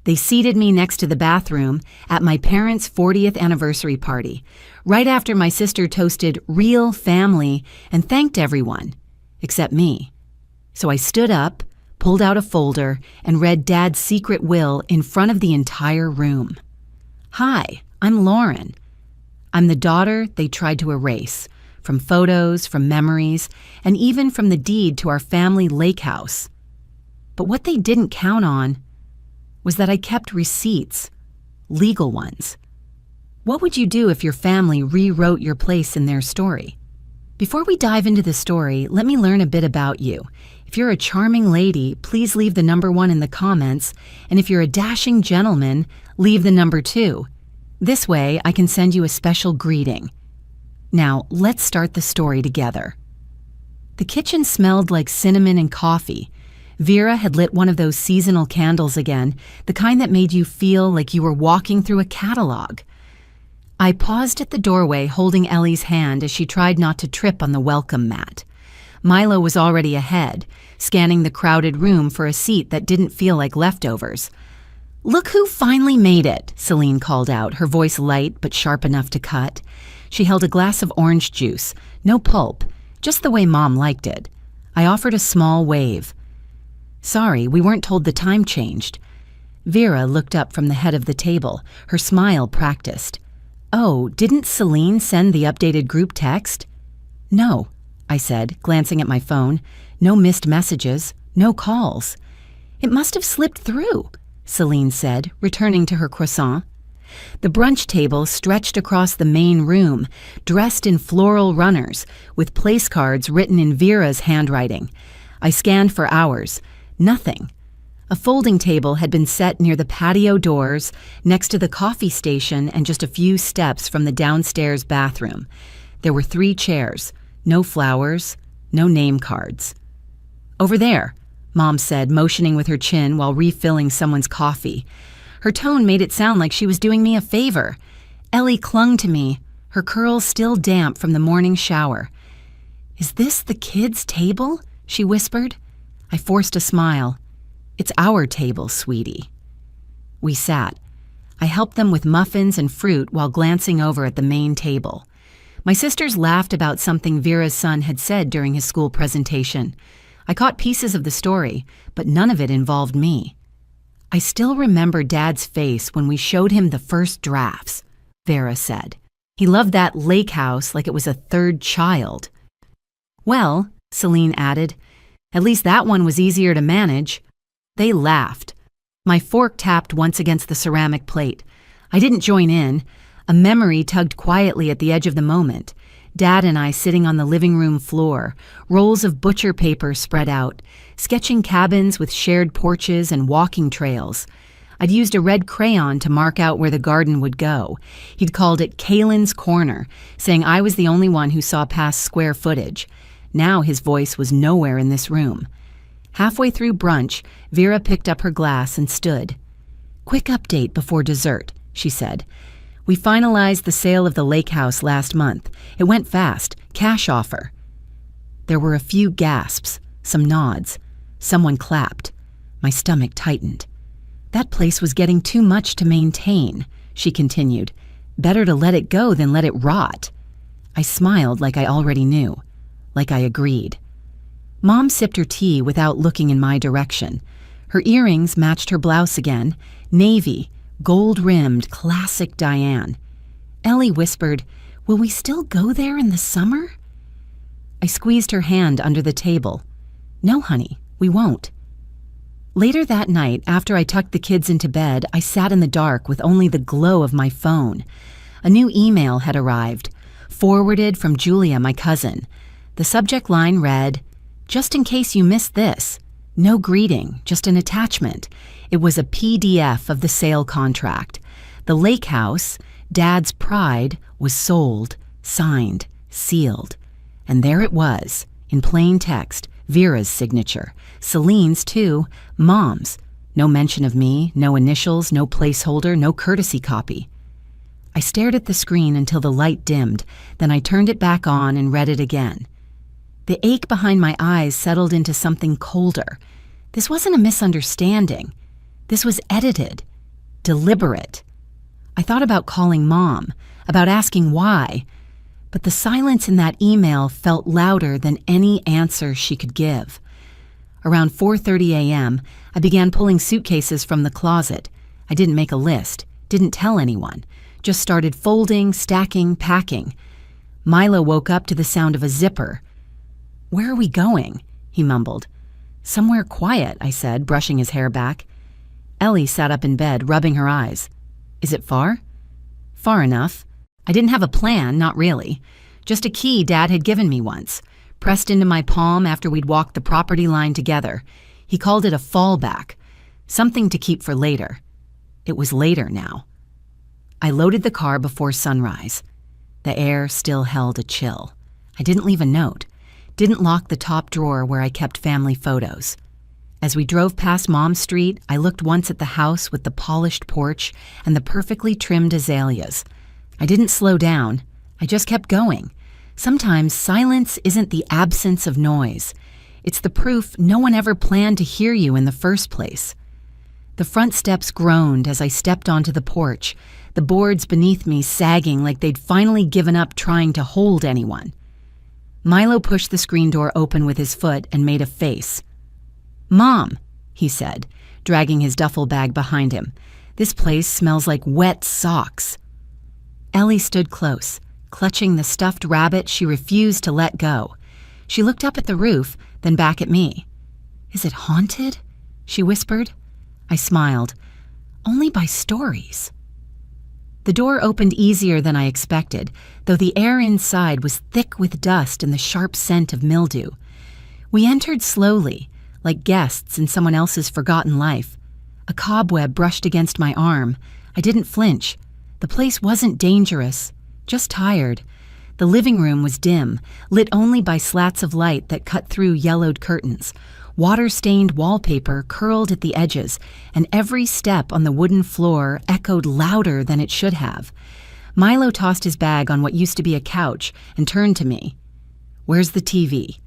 They seated me next to the bathroom at my parents' 40th anniversary party, right after my sister toasted real family and thanked everyone, except me. So I stood up, pulled out a folder, and read Dad's secret will in front of the entire room. Hi, I'm Lauren. I'm the daughter they tried to erase, from photos, from memories, and even from the deed to our family lake house. But what they didn't count on was that I kept receipts, legal ones. What would you do if your family rewrote your place in their story? Before we dive into the story, let me learn a bit about you. If you're a charming lady, please leave the number 1 in the comments, and if you're a dashing gentleman, leave the number 2. This way, I can send you a special greeting. Now, let's start the story together. The kitchen smelled like cinnamon and coffee. Vera had lit one of those seasonal candles again, the kind that made you feel like you were walking through a catalog. I paused at the doorway holding Ellie's hand as she tried not to trip on the welcome mat. Milo was already ahead, scanning the crowded room for a seat that didn't feel like leftovers. "Look who finally made it," Celine called out, her voice light but sharp enough to cut. She held a glass of orange juice, no pulp, just the way Mom liked it. I offered a small wave. "Sorry, we weren't told the time changed." Vera looked up from the head of the table, her smile practiced. "Oh, didn't Celine send the updated group text?" "No," I said, glancing at my phone. "No missed messages, no calls." "It must have slipped through," Celine said, returning to her croissant. The brunch table stretched across the main room, dressed in floral runners, with place cards written in Vera's handwriting. I scanned for hours. Nothing. A folding table had been set near the patio doors, next to the coffee station and just a few steps from the downstairs bathroom. There were 3 chairs, no flowers, no name cards. "Over there," Mom said, motioning with her chin while refilling someone's coffee. Her tone made it sound like she was doing me a favor. Ellie clung to me, her curls still damp from the morning shower. "Is this the kids' table?" she whispered. I forced a smile. "It's our table, sweetie." We sat. I helped them with muffins and fruit while glancing over at the main table. My sisters laughed about something Vera's son had said during his school presentation. I caught pieces of the story, but none of it involved me. "I still remember Dad's face when we showed him the first drafts," Vera said. "He loved that lake house like it was a 3rd child." "Well," Celine added, "at least that one was easier to manage." They laughed. My fork tapped once against the ceramic plate. I didn't join in. A memory tugged quietly at the edge of the moment. Dad and I sitting on the living room floor, rolls of butcher paper spread out, sketching cabins with shared porches and walking trails. I'd used a red crayon to mark out where the garden would go. He'd called it Kaylin's Corner, saying I was the only one who saw past square footage. Now his voice was nowhere in this room. Halfway through brunch, Vera picked up her glass and stood. "Quick update before dessert," she said. "We finalized the sale of the lake house last month. It went fast, cash offer." There were a few gasps, some nods. Someone clapped. My stomach tightened. "That place was getting too much to maintain," she continued. "Better to let it go than let it rot." I smiled like I already knew, like I agreed. Mom sipped her tea without looking in my direction. Her earrings matched her blouse again, navy, gold-rimmed, classic Diane. Ellie whispered, "Will we still go there in the summer?" I squeezed her hand under the table. "No, honey, we won't." Later that night, after I tucked the kids into bed, I sat in the dark with only the glow of my phone. A new email had arrived, forwarded from Julia, my cousin. The subject line read, "Just in case you missed this." No greeting, just an attachment. It was a PDF of the sale contract. The lake house, Dad's pride, was sold, signed, sealed. And there it was, in plain text, Vera's signature, Celine's too, Mom's. No mention of me, no initials, no placeholder, no courtesy copy. I stared at the screen until the light dimmed, then I turned it back on and read it again. The ache behind my eyes settled into something colder. This wasn't a misunderstanding. This was edited, deliberate. I thought about calling Mom, about asking why, but the silence in that email felt louder than any answer she could give. Around 4:30 a.m., I began pulling suitcases from the closet. I didn't make a list, didn't tell anyone, just started folding, stacking, packing. Milo woke up to the sound of a zipper. "Where are we going?" he mumbled. "Somewhere quiet," I said, brushing his hair back. Ellie sat up in bed, rubbing her eyes. "Is it far?" "Far enough." I didn't have a plan, not really. Just a key Dad had given me once, pressed into my palm after we'd walked the property line together. He called it a fallback, something to keep for later. It was later now. I loaded the car before sunrise. The air still held a chill. I didn't leave a note, didn't lock the top drawer where I kept family photos. As we drove past Mom Street, I looked once at the house with the polished porch and the perfectly trimmed azaleas. I didn't slow down. I just kept going. Sometimes silence isn't the absence of noise. It's the proof no one ever planned to hear you in the first place. The front steps groaned as I stepped onto the porch, the boards beneath me sagging like they'd finally given up trying to hold anyone. Milo pushed the screen door open with his foot and made a face. "Mom," he said, dragging his duffel bag behind him. "This place smells like wet socks." Ellie stood close, clutching the stuffed rabbit she refused to let go. She looked up at the roof, then back at me. "Is it haunted?" she whispered. I smiled. "Only by stories." The door opened easier than I expected, though the air inside was thick with dust and the sharp scent of mildew. We entered slowly, like guests in someone else's forgotten life. A cobweb brushed against my arm. I didn't flinch. The place wasn't dangerous, just tired. The living room was dim, lit only by slats of light that cut through yellowed curtains. Water-stained wallpaper curled at the edges, and every step on the wooden floor echoed louder than it should have. Milo tossed his bag on what used to be a couch and turned to me. "Where's the TV?"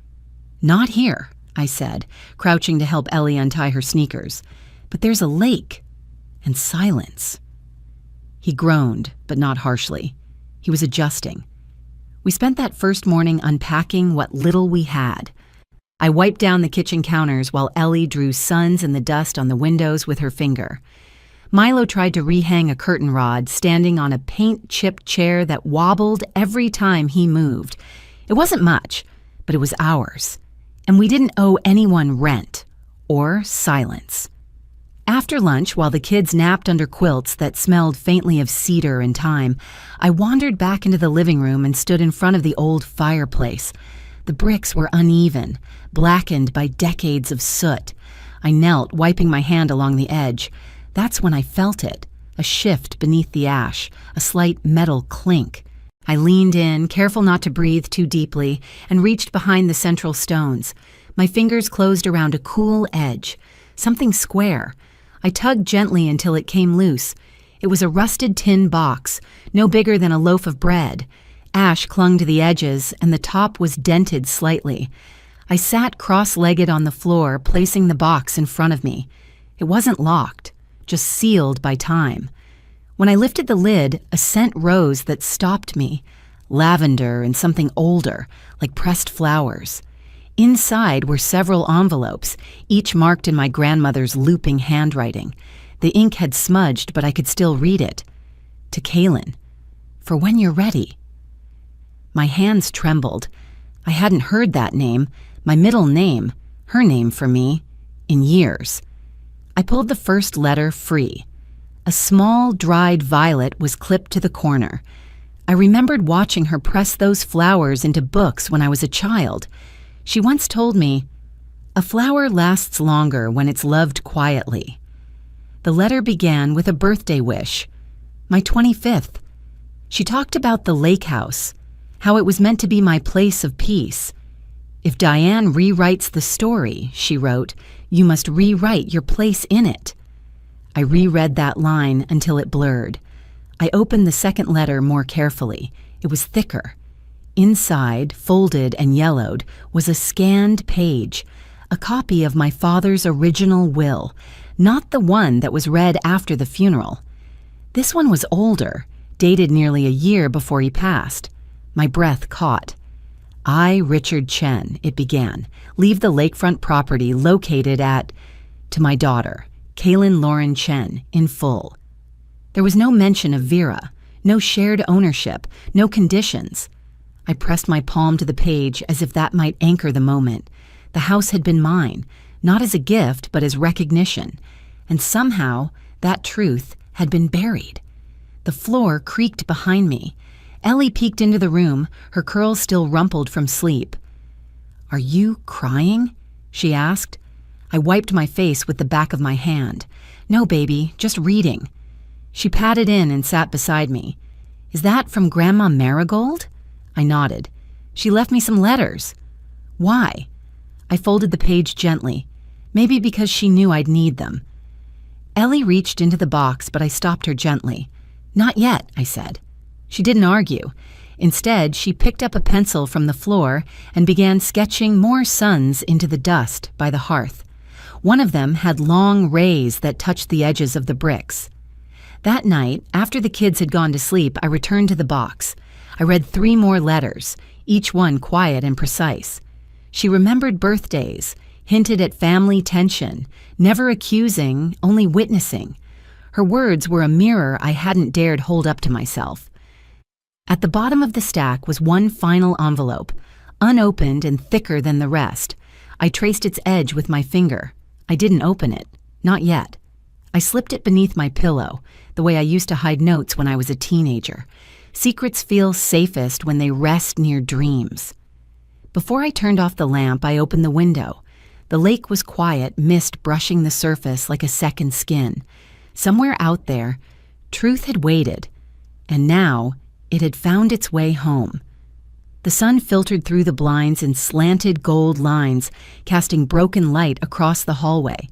"Not here," I said, crouching to help Ellie untie her sneakers. "But there's a lake and silence." He groaned, but not harshly. He was adjusting. We spent that first morning unpacking what little we had. I wiped down the kitchen counters while Ellie drew suns in the dust on the windows with her finger. Milo tried to rehang a curtain rod standing on a paint-chipped chair that wobbled every time he moved. It wasn't much, but it was ours. And we didn't owe anyone rent or silence. After lunch, while the kids napped under quilts that smelled faintly of cedar and thyme, I wandered back into the living room and stood in front of the old fireplace. The bricks were uneven, blackened by decades of soot. I knelt, wiping my hand along the edge. That's when I felt it, a shift beneath the ash, a slight metal clink. I leaned in, careful not to breathe too deeply, and reached behind the central stones. My fingers closed around a cool edge, something square. I tugged gently until it came loose. It was a rusted tin box, no bigger than a loaf of bread. Ash clung to the edges, and the top was dented slightly. I sat cross-legged on the floor, placing the box in front of me. It wasn't locked, just sealed by time. When I lifted the lid, a scent rose that stopped me. Lavender and something older, like pressed flowers. Inside were several envelopes, each marked in my grandmother's looping handwriting. The ink had smudged, but I could still read it. To Kaylin. For when you're ready. My hands trembled. I hadn't heard that name, my middle name, her name for me, in years. I pulled the first letter free. A small, dried violet was clipped to the corner. I remembered watching her press those flowers into books when I was a child. She once told me, "A flower lasts longer when it's loved quietly." The letter began with a birthday wish. My 25th. She talked about the lake house, how it was meant to be my place of peace. "If Diane rewrites the story," she wrote, "you must rewrite your place in it." I reread that line until it blurred. I opened the second letter more carefully. It was thicker. Inside, folded and yellowed, was a scanned page, a copy of my father's original will, not the one that was read after the funeral. This one was older, dated nearly a year before he passed. My breath caught. I, Richard Chen, it began, leave the lakefront property located at, to my daughter, Kaylin Lauren Chen, in full. There was no mention of Vera, no shared ownership, no conditions. I pressed my palm to the page as if that might anchor the moment. The house had been mine, not as a gift, but as recognition. And somehow, that truth had been buried. The floor creaked behind me. Ellie peeked into the room, her curls still rumpled from sleep. "Are you crying?" she asked. I wiped my face with the back of my hand. "No, baby, just reading." She patted in and sat beside me. "Is that from Grandma Marigold?" I nodded. "She left me some letters." "Why?" I folded the page gently, maybe because she knew I'd need them. Ellie reached into the box, but I stopped her gently. "Not yet," I said. She didn't argue. Instead, she picked up a pencil from the floor and began sketching more suns into the dust by the hearth. One of them had long rays that touched the edges of the bricks. That night, after the kids had gone to sleep, I returned to the box. I read 3 more letters, each one quiet and precise. She remembered birthdays, hinted at family tension, never accusing, only witnessing. Her words were a mirror I hadn't dared hold up to myself. At the bottom of the stack was one final envelope, unopened and thicker than the rest. I traced its edge with my finger. I didn't open it. Not yet. I slipped it beneath my pillow, the way I used to hide notes when I was a teenager. Secrets feel safest when they rest near dreams. Before I turned off the lamp, I opened the window. The lake was quiet, mist brushing the surface like a second skin. Somewhere out there, truth had waited, and now it had found its way home. The sun filtered through the blinds in slanted gold lines, casting broken light across the hallway.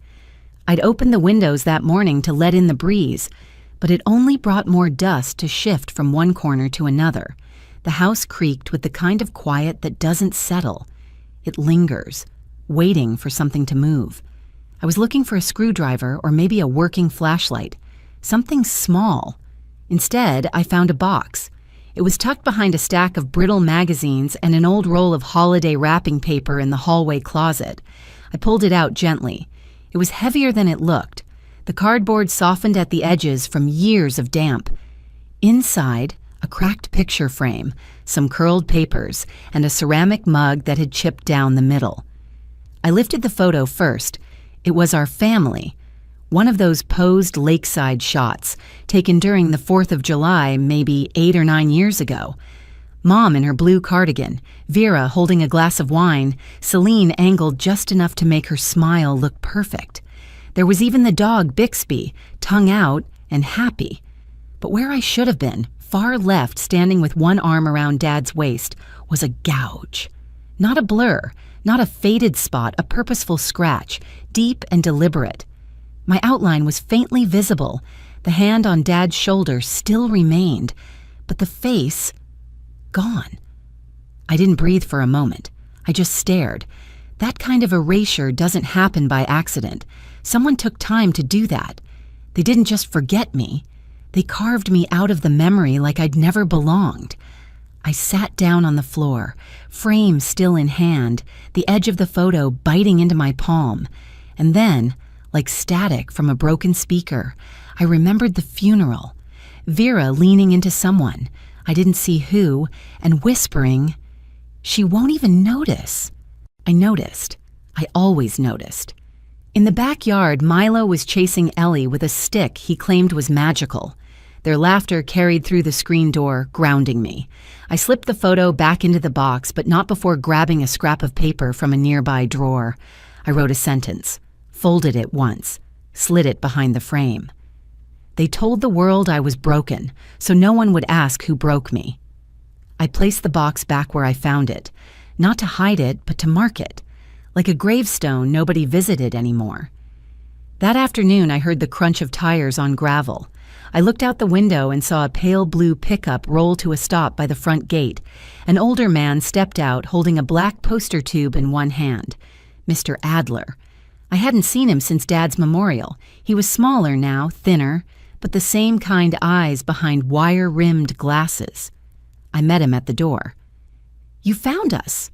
I'd opened the windows that morning to let in the breeze, but it only brought more dust to shift from one corner to another. The house creaked with the kind of quiet that doesn't settle. It lingers, waiting for something to move. I was looking for a screwdriver or maybe a working flashlight, something small. Instead, I found a box. It was tucked behind a stack of brittle magazines and an old roll of holiday wrapping paper in the hallway closet. I pulled it out gently. It was heavier than it looked. The cardboard softened at the edges from years of damp. Inside, a cracked picture frame, some curled papers, and a ceramic mug that had chipped down the middle. I lifted the photo first. It was our family. One of those posed lakeside shots, taken during the 4th of July, maybe 8 or 9 years ago. Mom in her blue cardigan, Vera holding a glass of wine, Celine angled just enough to make her smile look perfect. There was even the dog Bixby, tongue out and happy. But where I should have been, far left, standing with one arm around Dad's waist, was a gouge. Not a blur, not a faded spot, a purposeful scratch, deep and deliberate. My outline was faintly visible. The hand on Dad's shoulder still remained, but the face, gone. I didn't breathe for a moment. I just stared. That kind of erasure doesn't happen by accident. Someone took time to do that. They didn't just forget me. They carved me out of the memory like I'd never belonged. I sat down on the floor, frame still in hand, the edge of the photo biting into my palm. And then, like static from a broken speaker, I remembered the funeral. Vera leaning into someone, I didn't see who, and whispering, "She won't even notice." I noticed. I always noticed. In the backyard, Milo was chasing Ellie with a stick he claimed was magical. Their laughter carried through the screen door, grounding me. I slipped the photo back into the box, but not before grabbing a scrap of paper from a nearby drawer. I wrote a sentence, folded it once, slid it behind the frame. They told the world I was broken, so no one would ask who broke me. I placed the box back where I found it, not to hide it, but to mark it. Like a gravestone nobody visited anymore. That afternoon, I heard the crunch of tires on gravel. I looked out the window and saw a pale blue pickup roll to a stop by the front gate. An older man stepped out holding a black poster tube in one hand. Mr. Adler. I hadn't seen him since Dad's memorial. He was smaller now, thinner, but the same kind eyes behind wire-rimmed glasses. I met him at the door. "You found us."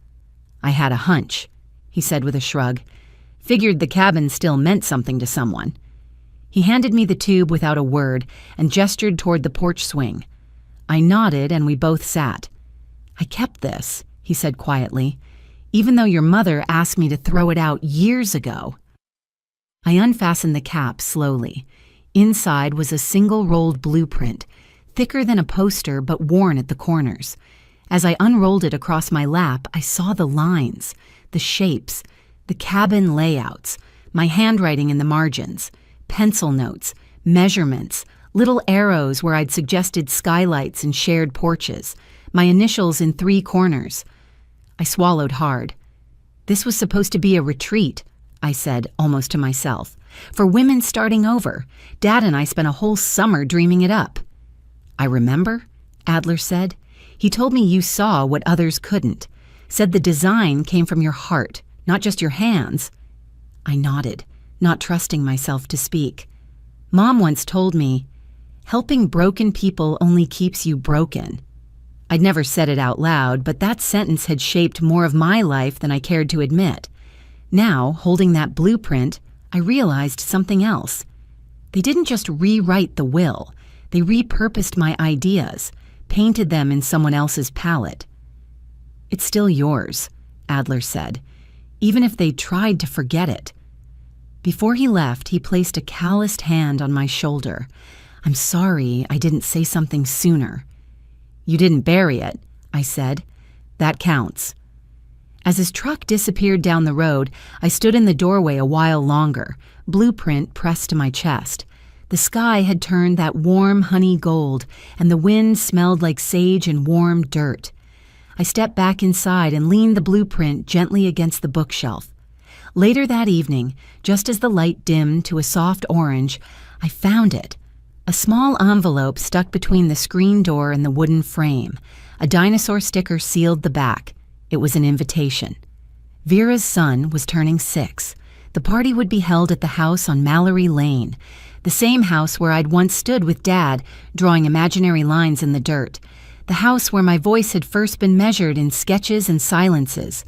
"I had a hunch," he said with a shrug. "Figured the cabin still meant something to someone." He handed me the tube without a word and gestured toward the porch swing. I nodded and we both sat. "I kept this," he said quietly, "even though your mother asked me to throw it out years ago." I unfastened the cap slowly. Inside was a single-rolled blueprint, thicker than a poster but worn at the corners. As I unrolled it across my lap, I saw the lines, the shapes, the cabin layouts, my handwriting in the margins, pencil notes, measurements, little arrows where I'd suggested skylights and shared porches, my initials in 3 corners. I swallowed hard. "This was supposed to be a retreat," I said, almost to myself, "for women starting over. Dad and I spent a whole summer dreaming it up." "I remember," Adler said. "He told me you saw what others couldn't. Said the design came from your heart, not just your hands." I nodded, not trusting myself to speak. "Mom once told me, helping broken people only keeps you broken." I'd never said it out loud, but that sentence had shaped more of my life than I cared to admit. Now, holding that blueprint, I realized something else. They didn't just rewrite the will. They repurposed my ideas, painted them in someone else's palette. "It's still yours," Adler said, "even if they tried to forget it." Before he left, he placed a calloused hand on my shoulder. "I'm sorry I didn't say something sooner." "You didn't bury it," I said. "That counts." As his truck disappeared down the road, I stood in the doorway a while longer, blueprint pressed to my chest. The sky had turned that warm honey gold, and the wind smelled like sage and warm dirt. I stepped back inside and leaned the blueprint gently against the bookshelf. Later that evening, just as the light dimmed to a soft orange, I found it. A small envelope stuck between the screen door and the wooden frame. A dinosaur sticker sealed the back. It was an invitation. Vera's son was turning 6. The party would be held at the house on Mallory Lane, the same house where I'd once stood with Dad, drawing imaginary lines in the dirt, the house where my voice had first been measured in sketches and silences.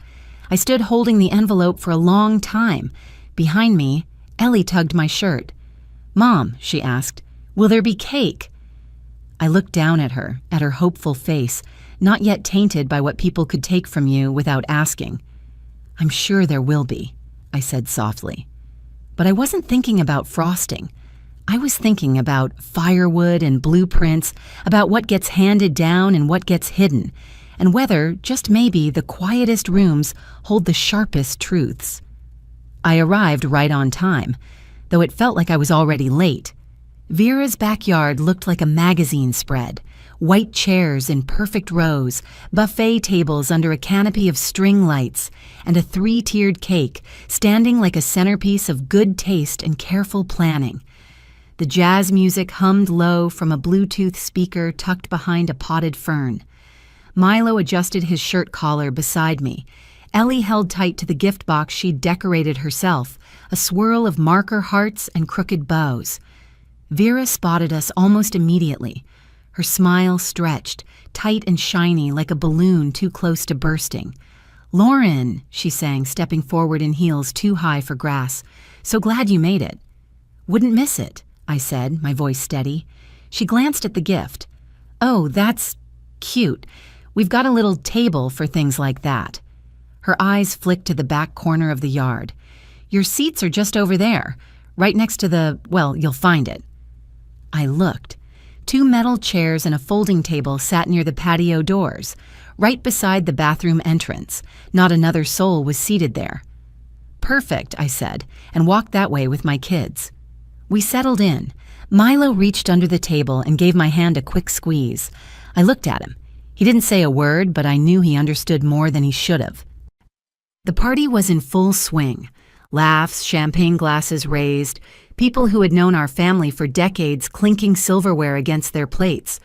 I stood holding the envelope for a long time. Behind me, Ellie tugged my shirt. "Mom," she asked, "will there be cake?" I looked down at her hopeful face, not yet tainted by what people could take from you without asking. "I'm sure there will be," I said softly. But I wasn't thinking about frosting. I was thinking about firewood and blueprints, about what gets handed down and what gets hidden, and whether, just maybe, the quietest rooms hold the sharpest truths. I arrived right on time, though it felt like I was already late. Vera's backyard looked like a magazine spread. White chairs in perfect rows, buffet tables under a canopy of string lights, and a 3-tiered cake standing like a centerpiece of good taste and careful planning. The jazz music hummed low from a Bluetooth speaker tucked behind a potted fern. Milo adjusted his shirt collar beside me. Ellie held tight to the gift box she'd decorated herself, a swirl of marker hearts and crooked bows. Vera spotted us almost immediately. Her smile stretched, tight and shiny like a balloon too close to bursting. "Lauren," she sang, stepping forward in heels too high for grass. "So glad you made it." "Wouldn't miss it," I said, my voice steady. She glanced at the gift. "Oh, that's cute. We've got a little table for things like that." Her eyes flicked to the back corner of the yard. "Your seats are just over there, right next to you'll find it." I looked. 2 metal chairs and a folding table sat near the patio doors, right beside the bathroom entrance. Not another soul was seated there. "Perfect," I said, and walked that way with my kids. We settled in. Milo reached under the table and gave my hand a quick squeeze. I looked at him. He didn't say a word, but I knew he understood more than he should have. The party was in full swing. Laughs, champagne glasses raised, people who had known our family for decades clinking silverware against their plates.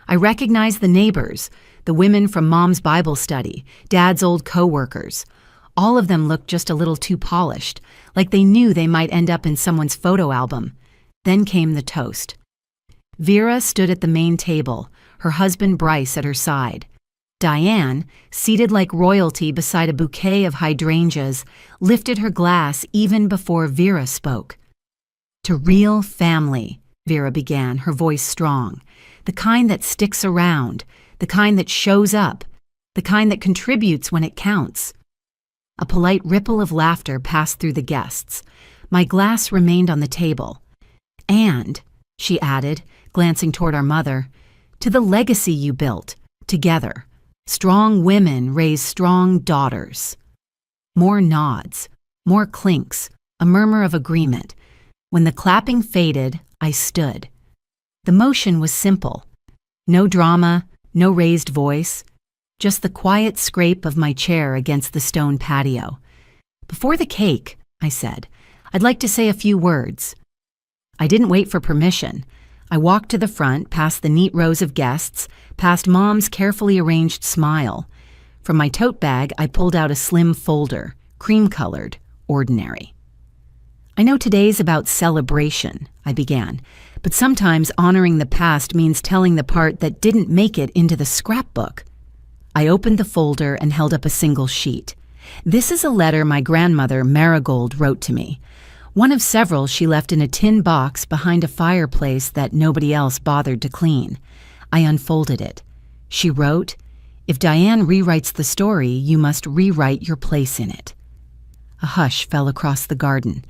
I recognized the neighbors, the women from Mom's Bible study, Dad's old co-workers. All of them looked just a little too polished, like they knew they might end up in someone's photo album. Then came the toast. Vera stood at the main table, her husband Bryce at her side. Diane, seated like royalty beside a bouquet of hydrangeas, lifted her glass even before Vera spoke. "To real family," Vera began, her voice strong. "The kind that sticks around, the kind that shows up, the kind that contributes when it counts." A polite ripple of laughter passed through the guests. My glass remained on the table. "And," she added, glancing toward our mother, "to the legacy you built, together. Strong women raise strong daughters." More nods, more clinks, a murmur of agreement. When the clapping faded, I stood. The motion was simple. No drama, no raised voice, just the quiet scrape of my chair against the stone patio. "Before the cake," I said, "I'd like to say a few words." I didn't wait for permission. I walked to the front, past the neat rows of guests, past Mom's carefully arranged smile. From my tote bag, I pulled out a slim folder, cream-colored, ordinary. "I know today's about celebration," I began, "but sometimes honoring the past means telling the part that didn't make it into the scrapbook." I opened the folder and held up a single sheet. "This is a letter my grandmother, Marigold, wrote to me. One of several she left in a tin box behind a fireplace that nobody else bothered to clean." I unfolded it. She wrote, "If Diane rewrites the story, you must rewrite your place in it." A hush fell across the garden.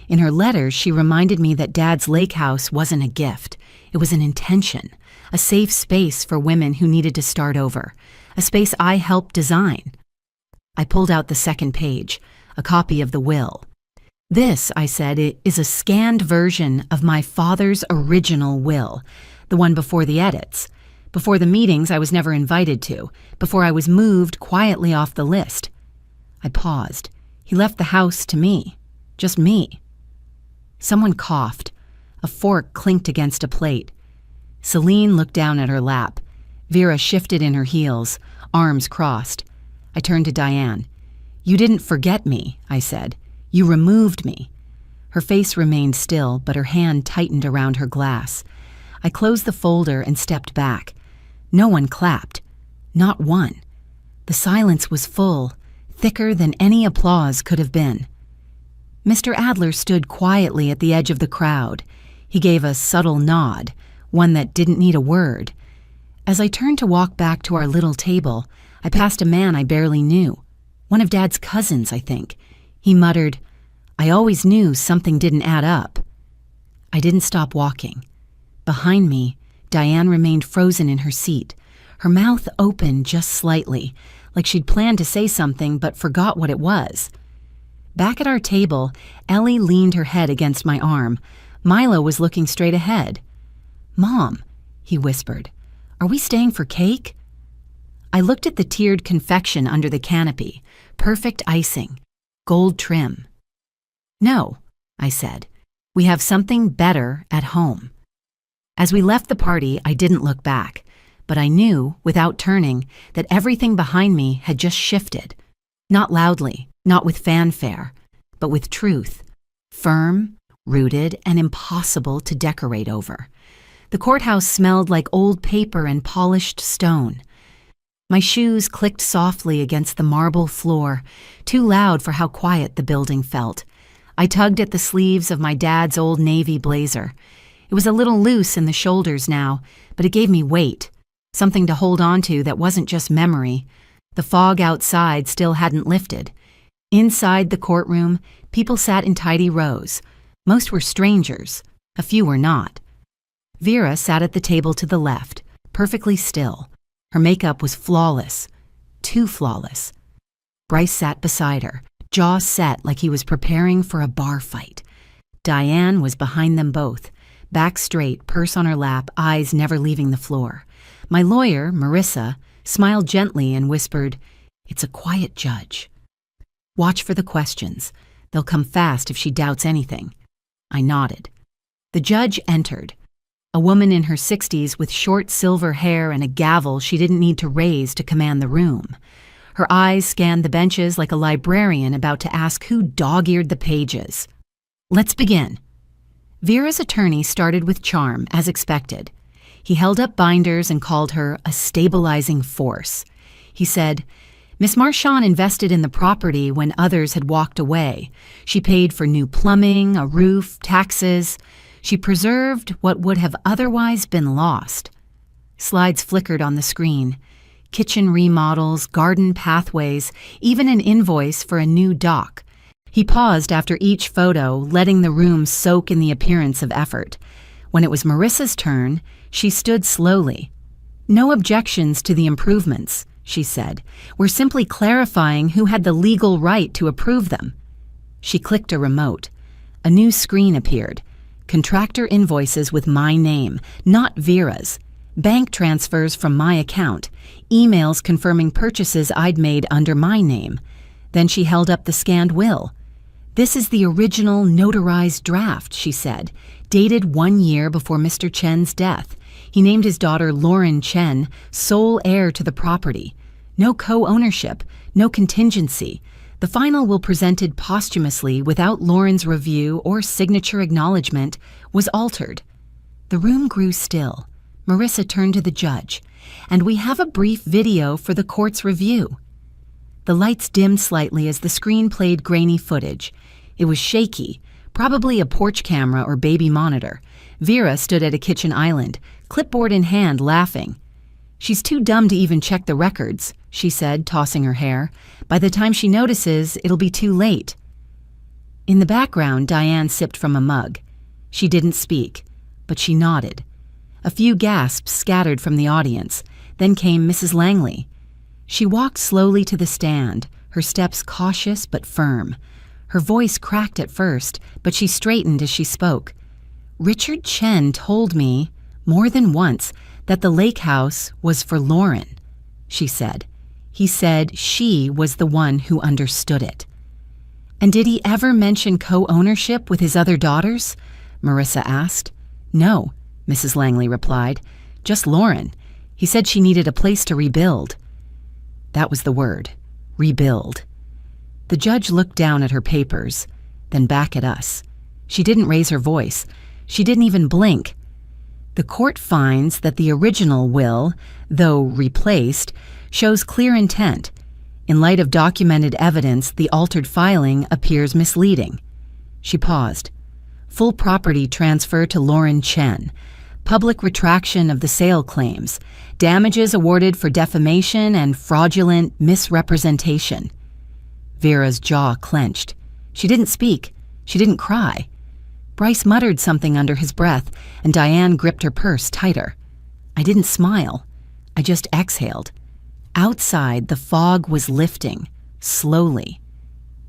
In her letter, she reminded me that Dad's lake house wasn't a gift. It was an intention, a safe space for women who needed to start over, a space I helped design. I pulled out the second page, a copy of the will. "This," I said, "is a scanned version of my father's original will, the one before the edits, before the meetings I was never invited to, before I was moved quietly off the list." I paused. He left the house to me, just me. Someone coughed. A fork clinked against a plate. Celine looked down at her lap. Vera shifted in her heels, arms crossed. I turned to Diane. "You didn't forget me," I said. "You removed me." Her face remained still, but her hand tightened around her glass. I closed the folder and stepped back. No one clapped. Not one. The silence was full, thicker than any applause could have been. Mr. Adler stood quietly at the edge of the crowd. He gave a subtle nod, one that didn't need a word. As I turned to walk back to our little table, I passed a man I barely knew. One of Dad's cousins, I think. He muttered, "I always knew something didn't add up." I didn't stop walking. Behind me, Diane remained frozen in her seat, her mouth open just slightly, like she'd planned to say something but forgot what it was. Back at our table, Ellie leaned her head against my arm. Milo was looking straight ahead. "Mom," he whispered, "are we staying for cake?" I looked at the tiered confection under the canopy, perfect icing, gold trim. "No," I said. "We have something better at home." As we left the party, I didn't look back, but I knew, without turning, that everything behind me had just shifted. Not loudly, not with fanfare, but with truth, firm, rooted, and impossible to decorate over. The courthouse smelled like old paper and polished stone. My shoes clicked softly against the marble floor, too loud for how quiet the building felt. I tugged at the sleeves of my dad's old navy blazer. It was a little loose in the shoulders now, but it gave me weight, something to hold on to that wasn't just memory. The fog outside still hadn't lifted. Inside the courtroom, people sat in tidy rows. Most were strangers. A few were not. Vera sat at the table to the left, perfectly still. Her makeup was flawless, too flawless. Bryce sat beside her, jaw set like he was preparing for a bar fight. Diane was behind them both, back straight, purse on her lap, eyes never leaving the floor. My lawyer, Marissa, smiled gently and whispered, "It's a quiet judge. Watch for the questions. They'll come fast if she doubts anything." I nodded. The judge entered. A woman in her 60s with short silver hair and a gavel she didn't need to raise to command the room. Her eyes scanned the benches like a librarian about to ask who dog-eared the pages. Let's begin. Vera's attorney started with charm, as expected. He held up binders and called her a stabilizing force. He said, Miss Marchand invested in the property when others had walked away. She paid for new plumbing, a roof, taxes. She preserved what would have otherwise been lost. Slides flickered on the screen. Kitchen remodels, garden pathways, even an invoice for a new dock. He paused after each photo, letting the room soak in the appearance of effort. When it was Marissa's turn, she stood slowly. No objections to the improvements, she said. We're simply clarifying who had the legal right to approve them. She clicked a remote. A new screen appeared. Contractor invoices with my name, not Vera's. Bank transfers from my account. Emails confirming purchases I'd made under my name. Then she held up the scanned will. This is the original notarized draft, she said, dated 1 year before Mr. Chen's death. He named his daughter Lauren Chen, sole heir to the property. No co-ownership, no contingency. The final will presented posthumously without Lauren's review or signature acknowledgement was altered. The room grew still. Marissa turned to the judge. And we have a brief video for the court's review. The lights dimmed slightly as the screen played grainy footage. It was shaky, probably a porch camera or baby monitor. Vera stood at a kitchen island, clipboard in hand, laughing. She's too dumb to even check the records, she said, tossing her hair. By the time she notices, it'll be too late. In the background, Diane sipped from a mug. She didn't speak, but she nodded. A few gasps scattered from the audience. Then came Mrs. Langley. She walked slowly to the stand, her steps cautious but firm. Her voice cracked at first, but she straightened as she spoke. Richard Chen told me, more than once, that the lake house was for Lauren, she said. He said she was the one who understood it. And did he ever mention co-ownership with his other daughters? Marissa asked. No, Mrs. Langley replied. Just Lauren. He said she needed a place to rebuild. That was the word. Rebuild. The judge looked down at her papers, then back at us. She didn't raise her voice. She didn't even blink. The court finds that the original will, though replaced, shows clear intent. In light of documented evidence, the altered filing appears misleading. She paused. Full property transfer to Lauren Chen. Public retraction of the sale claims. Damages awarded for defamation and fraudulent misrepresentation. Vera's jaw clenched. She didn't speak. She didn't cry. Bryce muttered something under his breath, and Diane gripped her purse tighter. I didn't smile. I just exhaled. Outside, the fog was lifting, slowly.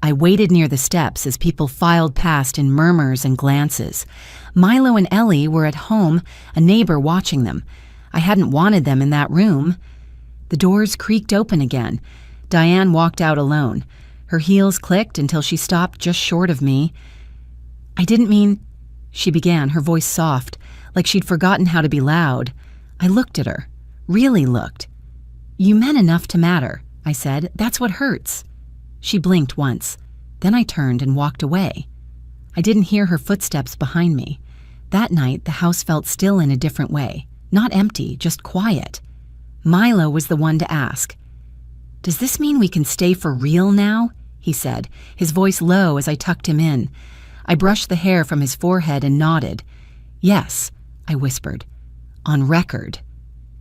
I waited near the steps as people filed past in murmurs and glances. Milo and Ellie were at home, a neighbor watching them. I hadn't wanted them in that room. The doors creaked open again. Diane walked out alone. Her heels clicked until she stopped just short of me. I didn't mean, she began, her voice soft, like she'd forgotten how to be loud. I looked at her, really looked. You meant enough to matter, I said. That's what hurts. She blinked once. Then I turned and walked away. I didn't hear her footsteps behind me. That night, the house felt still in a different way. Not empty, just quiet. Milo was the one to ask. Does this mean we can stay for real now? He said, his voice low as I tucked him in. I brushed the hair from his forehead and nodded. Yes, I whispered. On record.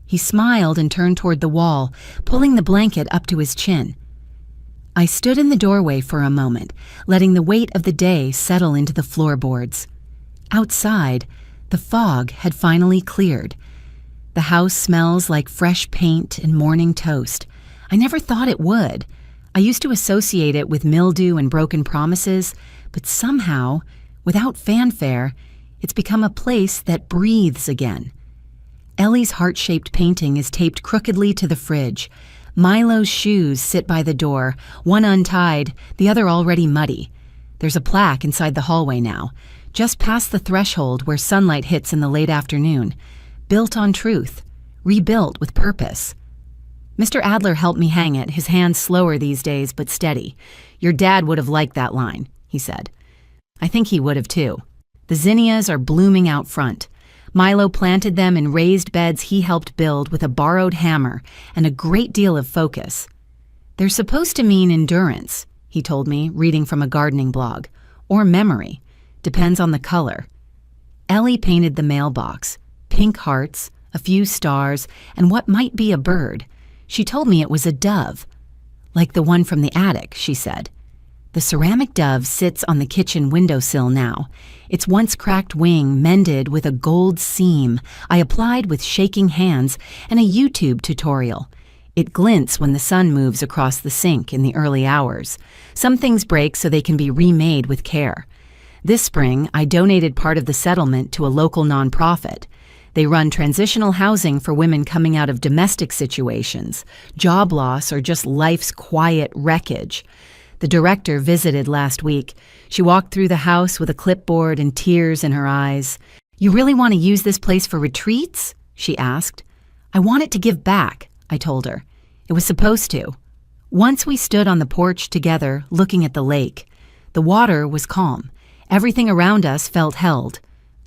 He smiled and turned toward the wall, pulling the blanket up to his chin. I stood in the doorway for a moment, letting the weight of the day settle into the floorboards. Outside, the fog had finally cleared. The house smells like fresh paint and morning toast. I never thought it would. I used to associate it with mildew and broken promises, but somehow, without fanfare, it's become a place that breathes again. Ellie's heart-shaped painting is taped crookedly to the fridge. Milo's shoes sit by the door, one untied, the other already muddy. There's a plaque inside the hallway now, just past the threshold where sunlight hits in the late afternoon. Built on truth, rebuilt with purpose. Mr. Adler helped me hang it, his hands slower these days but steady. Your dad would have liked that line, he said. I think he would have too. The zinnias are blooming out front. Milo planted them in raised beds he helped build with a borrowed hammer and a great deal of focus. They're supposed to mean endurance, he told me, reading from a gardening blog. Or memory. Depends on the color. Ellie painted the mailbox. Pink hearts, a few stars, and what might be a bird. She told me it was a dove. Like the one from the attic, she said. The ceramic dove sits on the kitchen windowsill now, its once cracked wing mended with a gold seam I applied with shaking hands and a YouTube tutorial. It glints when the sun moves across the sink in the early hours. Some things break so they can be remade with care. This spring, I donated part of the settlement to a local nonprofit. They run transitional housing for women coming out of domestic situations, job loss, or just life's quiet wreckage. The director visited last week. She walked through the house with a clipboard and tears in her eyes. "You really want to use this place for retreats?" she asked. "I want it to give back," I told her. It was supposed to. Once we stood on the porch together, looking at the lake. The water was calm. Everything around us felt held.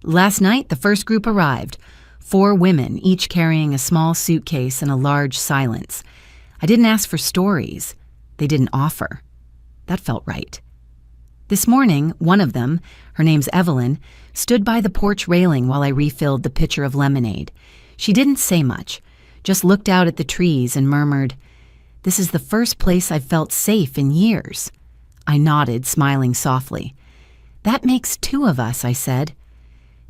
Last night, the first group arrived. 4 women, each carrying a small suitcase and a large silence. I didn't ask for stories. They didn't offer. That felt right. This morning, one of them, her name's Evelyn, stood by the porch railing while I refilled the pitcher of lemonade. She didn't say much, just looked out at the trees and murmured, "This is the first place I've felt safe in years." I nodded, smiling softly. "That makes 2 of us," I said.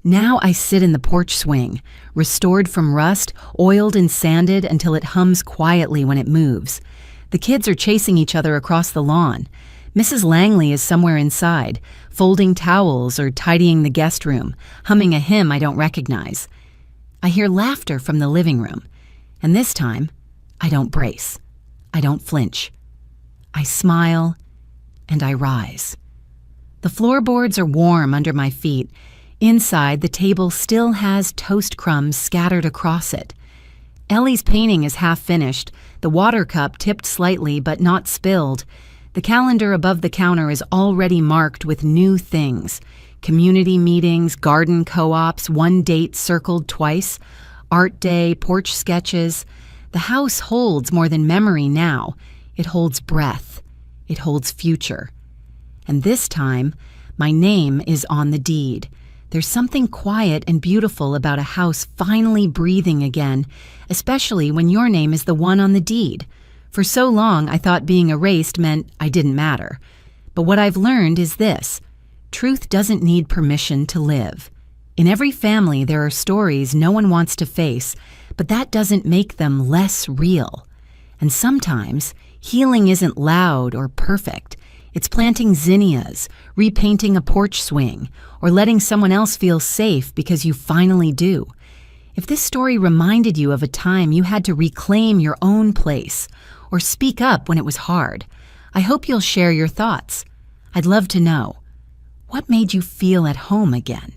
Now I sit in the porch swing, restored from rust, oiled and sanded until it hums quietly when it moves. The kids are chasing each other across the lawn. Mrs. Langley is somewhere inside, folding towels or tidying the guest room, humming a hymn I don't recognize. I hear laughter from the living room, and this time, I don't brace. I don't flinch. I smile, and I rise. The floorboards are warm under my feet. Inside, the table still has toast crumbs scattered across it. Ellie's painting is half finished, the water cup tipped slightly but not spilled. The calendar above the counter is already marked with new things. Community meetings, garden co-ops, one date circled twice, art day, porch sketches. The house holds more than memory now. It holds breath. It holds future. And this time, my name is on the deed. There's something quiet and beautiful about a house finally breathing again, especially when your name is the one on the deed. For so long, I thought being erased meant I didn't matter. But what I've learned is this: truth doesn't need permission to live. In every family, there are stories no one wants to face, but that doesn't make them less real. And sometimes, healing isn't loud or perfect. It's planting zinnias, repainting a porch swing, or letting someone else feel safe because you finally do. If this story reminded you of a time you had to reclaim your own place, or speak up when it was hard, I hope you'll share your thoughts. I'd love to know. What made you feel at home again?